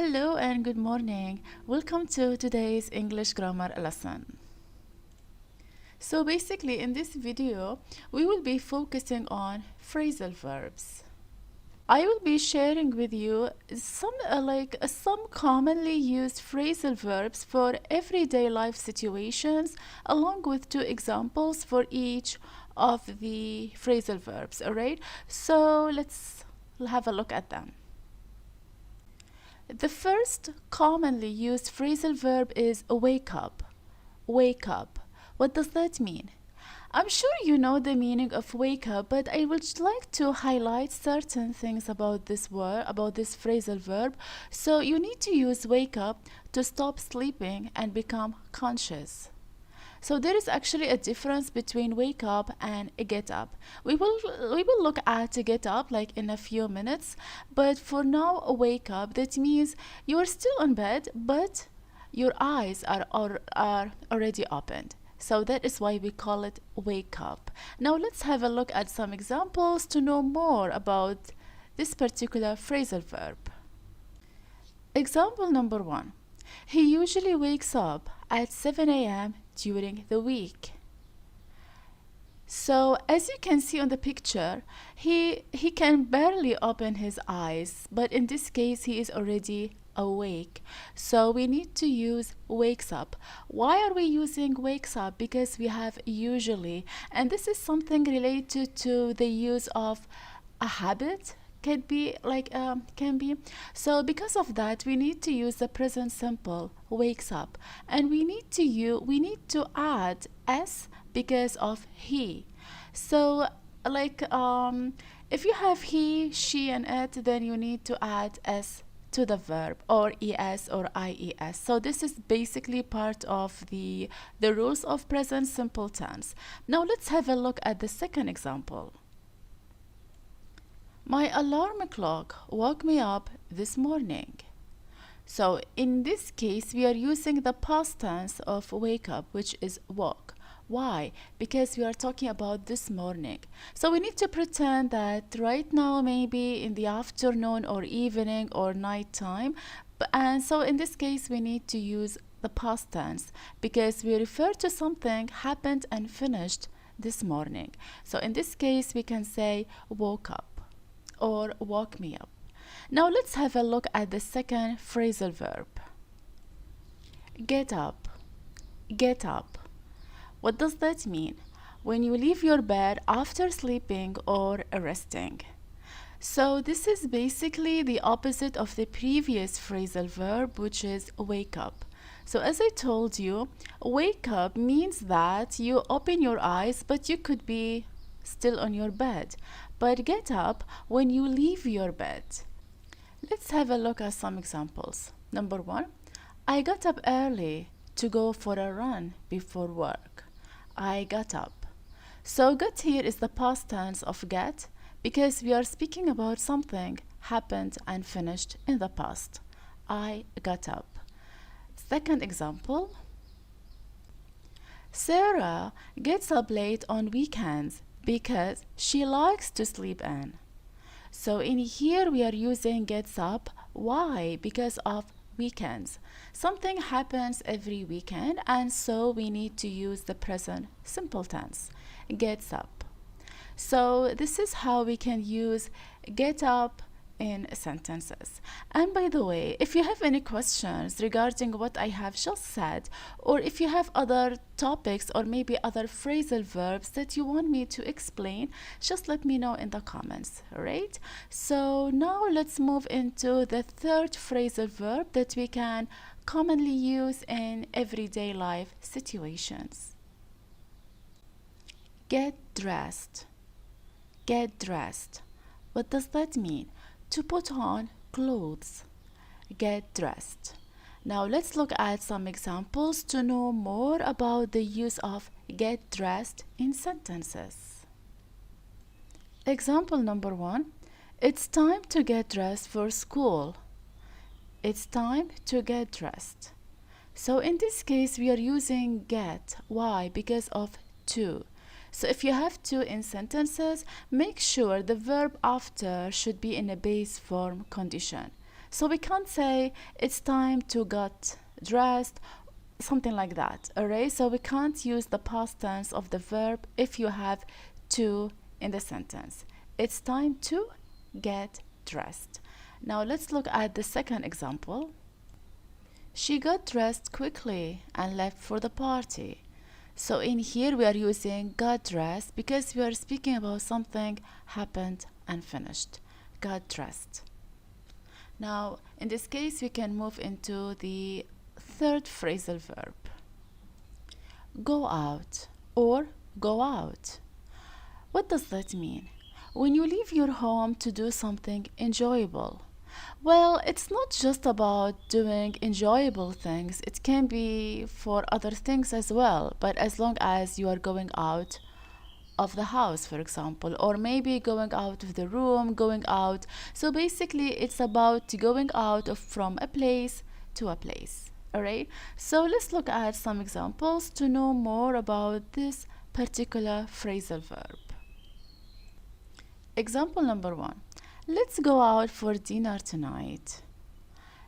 Hello and good morning. Welcome to today's English grammar lesson. So basically in this video, we will be focusing on phrasal verbs. I will be sharing with you some commonly used phrasal verbs for everyday life situations along with two examples for each of the phrasal verbs, all right? So let's have a look at them. The first commonly used phrasal verb is wake up. Wake up. What does that mean? I'm sure you know the meaning of wake up, but I would like to highlight certain things about this word, about this phrasal verb. So you need to use wake up to stop sleeping and become conscious. So there is actually a difference between wake up and get up. We will look at get up like in a few minutes, but for now wake up, that means you are still on bed but your eyes are already opened. So that is why we call it wake up. Now let's have a look at some examples to know more about this particular phrasal verb. Example number 1. He usually wakes up at 7 a.m. during the week. So as you can see on the picture, he can barely open his eyes, but in this case he is already awake. So we need to use wakes up. Why are we using wakes up? Because we have usually, and this is something related to the use of a habit. Can be. So because of that we need to use the present simple wakes up, and we need to add s because of he. So if you have he, she and it, then you need to add s to the verb, or es or ies. So this is basically part of the rules of present simple tense. Now let's have a look at the second example. My alarm clock woke me up this morning. So in this case, we are using the past tense of wake up, which is woke. Why? Because we are talking about this morning. So we need to pretend that right now, maybe in the afternoon or evening or night time. And so in this case, we need to use the past tense because we refer to something happened and finished this morning. So in this case, we can say woke up or woke me up. Now let's have a look at the second phrasal verb. Get up. Get up. What does that mean? When you leave your bed after sleeping or resting. So this is basically the opposite of the previous phrasal verb, which is wake up. So as I told you, wake up means that you open your eyes, but you could be still on your bed. But get up when you leave your bed. Let's have a look at some examples. Number 1, I got up early to go for a run before work. I got up. So get here is the past tense of get because we are speaking about something happened and finished in the past. I got up. Second example. Sarah gets up late on weekends because she likes to sleep in. So in here we are using gets up. Why? Because of weekends. Something happens every weekend, and so we need to use the present simple tense. Gets up. So this is how we can use get up in sentences. And by the way, if you have any questions regarding what I have just said, or if you have other topics or maybe other phrasal verbs that you want me to explain, just let me know in the comments, alright? So now let's move into the third phrasal verb that we can commonly use in everyday life situations. Get dressed. Get dressed. What does that mean? To put on clothes. Get dressed. Now let's look at some examples to know more about the use of get dressed in sentences. Example number 1. It's time to get dressed for school. It's time to get dressed. So in this case we are using get. Why? Because of to. So if you have to in sentences, make sure the verb after should be in a base form condition. So we can't say it's time to get dressed, something like that. Alright, so we can't use the past tense of the verb if you have to in the sentence. It's time to get dressed. Now let's look at the second example. She got dressed quickly and left for the party. So in here we are using got dressed because we are speaking about something happened and finished. Got dressed. Now in this case we can move into the third phrasal verb. Go out or go out. What does that mean? When you leave your home to do something enjoyable. Well, it's not just about doing enjoyable things, it can be for other things as well, but as long as you are going out of the house, for example, or maybe going out of the room, going out. So basically, it's about going out from a place to a place. Alright, so let's look at some examples to know more about this particular phrasal verb. Example number 1. Let's go out for dinner tonight.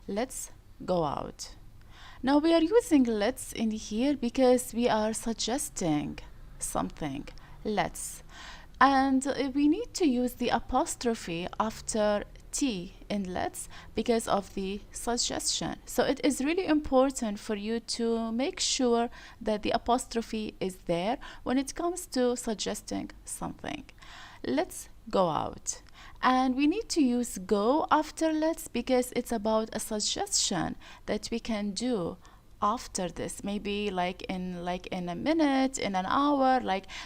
Let's go out. Now we are using let's in here because we are suggesting something. Let's. And we need to use the apostrophe after T in let's because of the suggestion. So it is really important for you to make sure that the apostrophe is there when it comes to suggesting something. Let's go out. And we need to use go after let's because it's about a suggestion that we can do after this, maybe like in a minute, in an hour,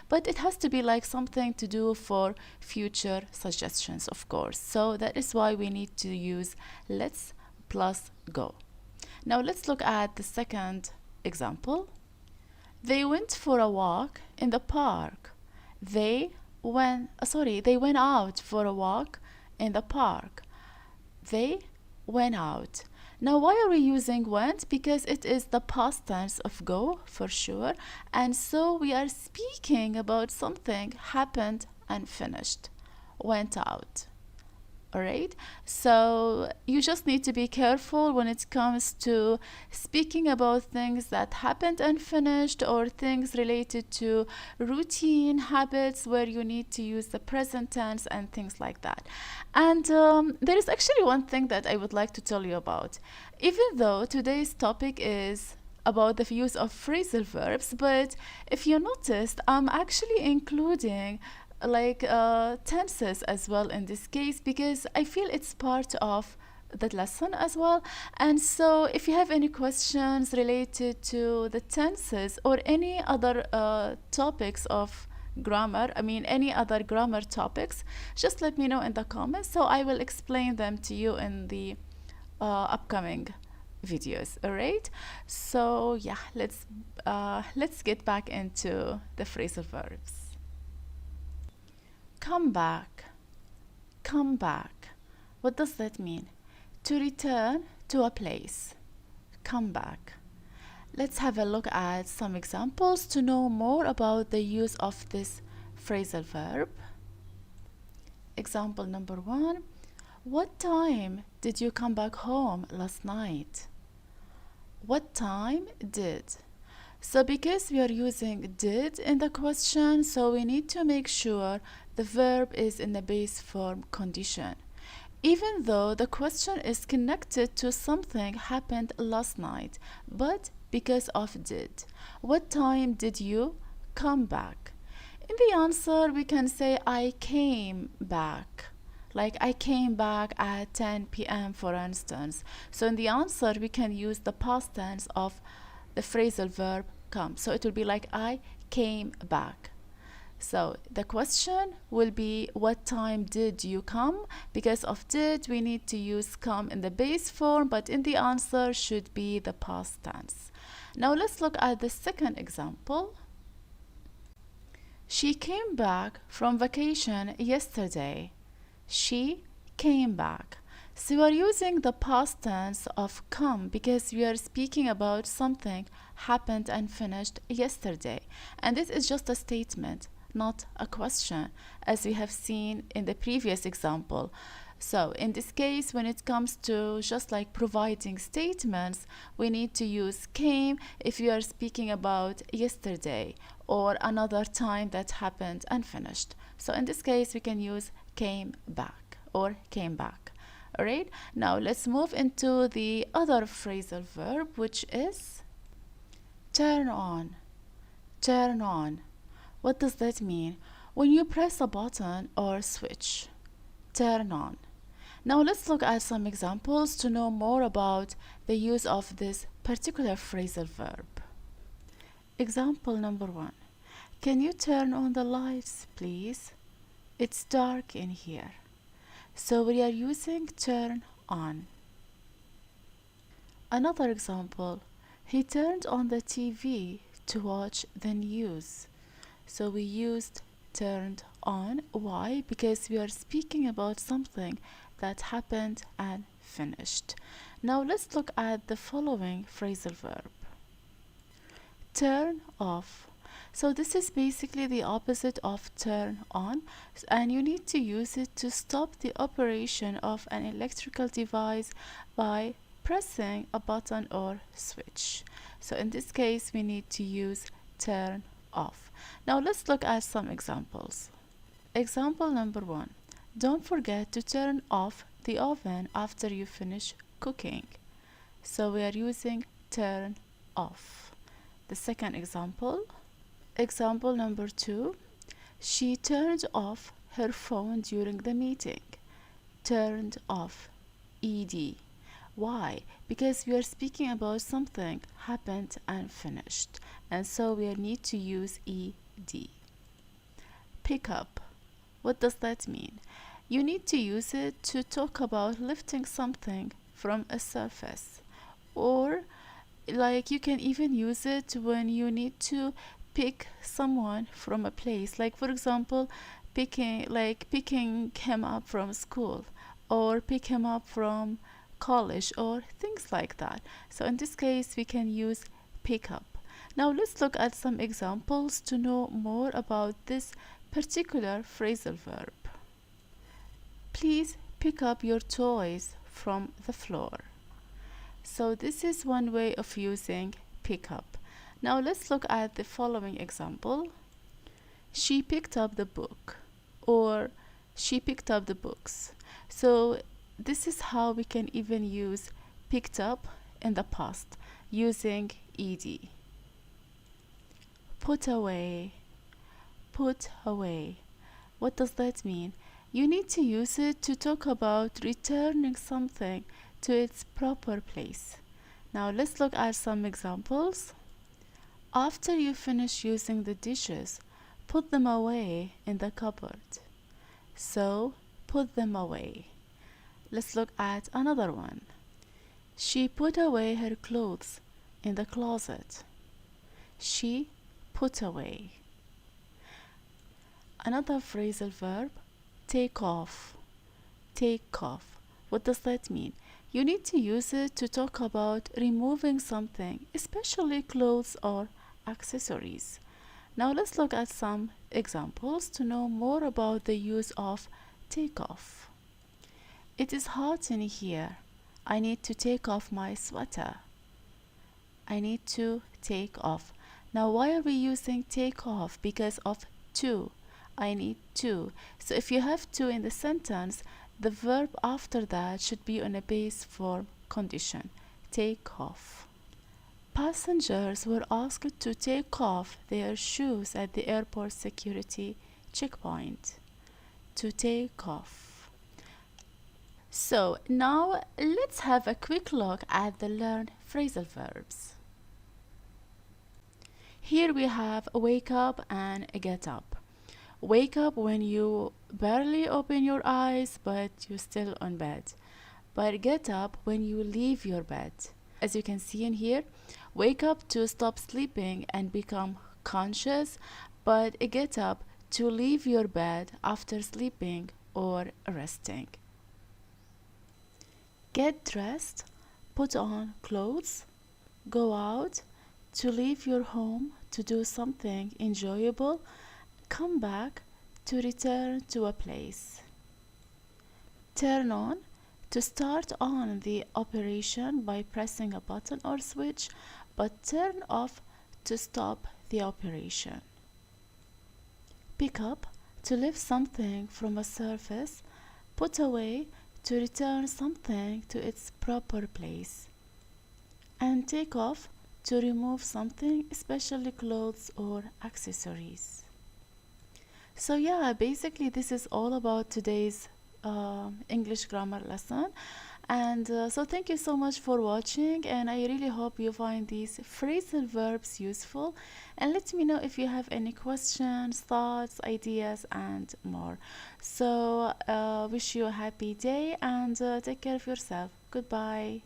but it has to be like something to do for future suggestions, of course. So that is why we need to use let's plus go. Now let's look at the second example. They went for a walk in the park. They went out for a walk in the park. They went out. Now why are we using went? Because it is the past tense of go for sure, and so we are speaking about something happened and finished. Went out. Alright, so you just need to be careful when it comes to speaking about things that happened and finished or things related to routine habits where you need to use the present tense and things like that. And there is actually one thing that I would like to tell you about. Even though today's topic is about the use of phrasal verbs, but if you noticed, I'm actually including tenses as well in this case because I feel it's part of the lesson as well. And so if you have any questions related to the tenses or any other topics of grammar, any other grammar topics, just let me know in the comments so I will explain them to you in the upcoming videos. All right, so yeah, let's get back into the phrasal verbs. Come back. Come back. What does that mean? To return to a place. Come back. Let's have a look at some examples to know more about the use of this phrasal verb. Example number 1. What time did you come back home last night? What time did? So because we are using did in the question, so we need to make sure the verb is in the base form condition. Even though the question is connected to something happened last night, but because of did. What time did you come back? In the answer, we can say I came back. Like I came back at 10 p.m. for instance. So in the answer, we can use the past tense of the phrasal verb come. So it will be like I came back. So the question will be what time did you come? Because of did, we need to use come in the base form, but in the answer should be the past tense. Now let's look at the second example. She came back from vacation yesterday. She came back. So we are using the past tense of come because we are speaking about something happened and finished yesterday. And this is just a statement, not a question, as we have seen in the previous example. So in this case, when it comes to just like providing statements, we need to use came if you are speaking about yesterday or another time that happened and finished. So in this case, we can use came back or came back. All right, now let's move into the other phrasal verb, which is turn on. Turn on. What does that mean? When you press a button or switch. Turn on. Now let's look at some examples to know more about the use of this particular phrasal verb. Example number 1. Can you turn on the lights, please? It's dark in here. So we are using turn on. Another example. He turned on the TV to watch the news. So we used turned on. Why? Because we are speaking about something that happened and finished. Now let's look at the following phrasal verb. Turn off. So this is basically the opposite of turn on, and you need to use it to stop the operation of an electrical device by pressing a button or switch. So in this case, we need to use turn off. Now let's look at some examples. Example number 1. Don't forget to turn off the oven after you finish cooking. So we are using turn off. The second example. Example number 2. She turned off her phone during the meeting. Turned off. ED. Why? Because we are speaking about something happened and finished, and so we need to use ED. Pick up. What does that mean? You need to use it to talk about lifting something from a surface, or like you can even use it when you need to pick someone from a place, like for example picking him up from school or pick him up from college or things like that. So in this case we can use pick up. Now let's look at some examples to know more about this particular phrasal verb. Please pick up your toys from the floor. So this is one way of using pick up. Now let's look at the following example. She picked up the book, or she picked up the books. So this is how we can even use picked up in the past using ed. Put away. Put away. What does that mean? You need to use it to talk about returning something to its proper place. Now let's look at some examples. After you finish using the dishes, put them away in the cupboard. So, put them away. Let's look at another one. She put away her clothes in the closet. She put away. Another phrasal verb, take off. Take off. What does that mean? You need to use it to talk about removing something, especially clothes or accessories. Now let's look at some examples to know more about the use of take off. It is hot in here. I need to take off my sweater. I need to take off. Now why are we using take off? Because of to. I need to. So if you have to in the sentence, the verb after that should be on a base form condition. Take off. Passengers were asked to take off their shoes at the airport security checkpoint. To take off. So now let's have a quick look at the learned phrasal verbs. Here we have wake up and get up. Wake up when you barely open your eyes but you're still on bed. But get up when you leave your bed. As you can see in here, wake up to stop sleeping and become conscious, but get up to leave your bed after sleeping or resting. Get dressed, put on clothes, go out, to leave your home to do something enjoyable, come back, to return to a place. turn on, to start on the operation by pressing a button or switch, but turn off to stop the operation. Pick up, to lift something from a surface. Put away, to return something to its proper place. And take off, to remove something, especially clothes or accessories. So yeah, basically this is all about today's English grammar lesson. And so thank you so much for watching, and I really hope you find these phrasal verbs useful, and let me know if you have any questions, thoughts, ideas, and more. So wish you a happy day, and take care of yourself. Goodbye.